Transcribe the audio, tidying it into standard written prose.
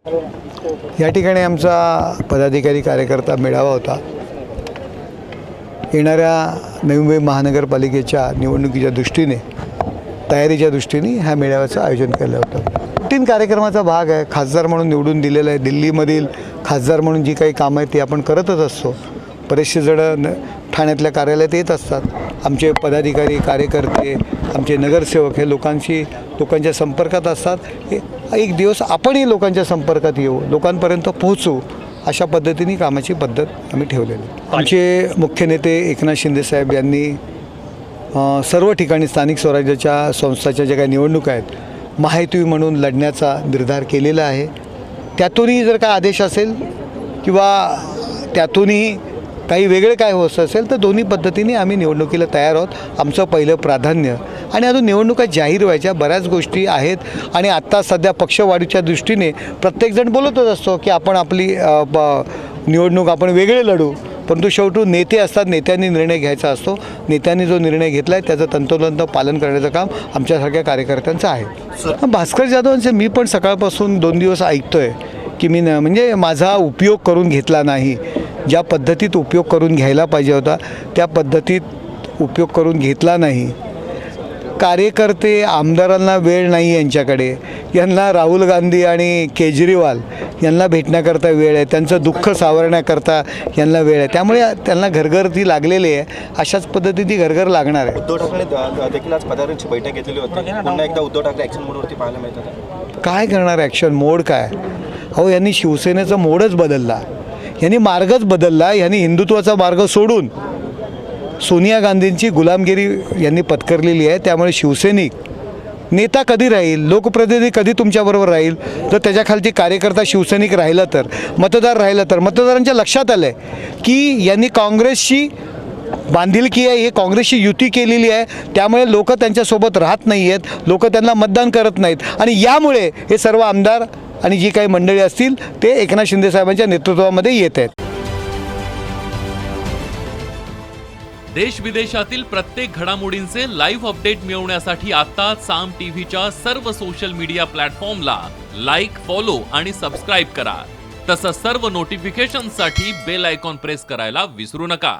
या ठिकाणी आमचा पदाधिकारी कार्यकर्ता मेळावा होता। येणाऱ्या नवी मुंबई महानगरपालिकेच्या निवडणुकीच्या दृष्टीने तयारीच्या दृष्टीने ह्या मेळाव्याचं आयोजन केलं होतं। 3 कार्यक्रमाचा भाग आहे। खासदार म्हणून निवडून दिलेला आहे। दिल्लीमधील खासदार म्हणून जी काही कामं आहेत ती आपण करतच असतो। बरेचसे जण ठाण्यातल्या कार्यालयात येत असतात। आमचे पदाधिकारी कार्यकर्ते आमचे नगरसेवक हे लोकांच्या संपर्कात असतात। एक दिवस आपणही लोकांच्या संपर्कात येऊ, लोकांपर्यंत पोहोचू, अशा पद्धतीने कामाची पद्धत आम्ही ठेवलेली। आमचे मुख्य नेते एकनाथ शिंदे साहेब यांनी सर्व ठिकाणी स्थानिक स्वराज्याच्या संस्थाच्या ज्या काही निवडणुका आहेत महायुती म्हणून लढण्याचा निर्धार केलेला आहे। त्यातूनही जर काय आदेश असेल किंवा त्यातूनही काही वेगळे काय होत असेल तर दोन्ही पद्धतीने आम्ही निवडणुकीला तयार आहोत। आमचं पहिलं प्राधान्य आणि अजून निवडणुका जाहीर व्हायच्या बऱ्याच गोष्टी आहेत आणि आत्ता सध्या पक्षवाढीच्या दृष्टीने प्रत्येकजण बोलतच असतो की आपण आपली निवडणूक आपण वेगळे लढू, परंतु शेवटी नेते असतात, नेत्यांनी निर्णय घ्यायचा असतो। नेत्यांनी जो निर्णय घेतला आहे त्याचं तंतोतंत पालन करण्याचं काम आमच्यासारख्या कार्यकर्त्यांचं आहे। भास्कर जाधवांचे मी पण सकाळपासून 2 दिवस ऐकतो आहे की मी म्हणजे माझा उपयोग करून घेतला नाही। ज्या पद्धतीत उपयोग करून घ्यायला पाहिजे होता त्या पद्धतीत उपयोग करून घेतला नाही। कार्यकर्ते आमदारांना वेळ नाही यांच्याकडे, यांना राहुल गांधी आणि केजरीवाल यांना भेटण्याकरता वेळ आहे, त्यांचं दुःख सावरण्याकरता यांना वेळ आहे। त्यामुळे त्यांना घरघर ती लागलेली आहे। अशाच पद्धतीने घरघर लागणार आहे। उद्धव ठाकरे देखील आज पदाधिकाऱ्यांची बैठक घेतलेली होती। पुन्हा एकदा उद्धव ठाकरे ॲक्शन मोडवरती पाहायला मिळतात। काय करणार ॲक्शन मोड काय? अहो यांनी शिवसेनेचा मोडच बदलला, यांनी मार्गच बदलला। यांनी हिंदुत्वाचा मार्ग सोडून सोनिया गांधींची गुलामगिरी यांनी पत्करलेली आहे। त्यामुळे शिवसैनिक नेता कधी राहील, लोकप्रतिनिधी कधी तुमच्याबरोबर राहील जर त्याच्याखालची कार्यकर्ता शिवसैनिक राहिला तर, मतदार राहिला तर। मतदारांच्या लक्षात आलं आहे की यांनी काँग्रेसशी बांधिलकी आहे, हे काँग्रेसशी युती केलेली आहे। त्यामुळे लोक त्यांच्यासोबत राहत नाही आहेत, लोक त्यांना मतदान करत नाहीत आणि यामुळे हे सर्व आमदार आणि जी काही मंडळी असतील ते एकनाथ शिंदे साहेबांच्या नेतृत्वामध्ये येत आहेत। देश विदेशातील प्रत्येक घडामोडींचे लाईव्ह अपडेट मिळवण्यासाठी आता साम टीव्हीच्या सर्व सोशल मीडिया प्लॅटफॉर्मला लाईक, फॉलो आणि सबस्क्राईब करा। तसंच सर्व नोटिफिकेशनसाठी बेल आयकॉन प्रेस करायला विसरू नका।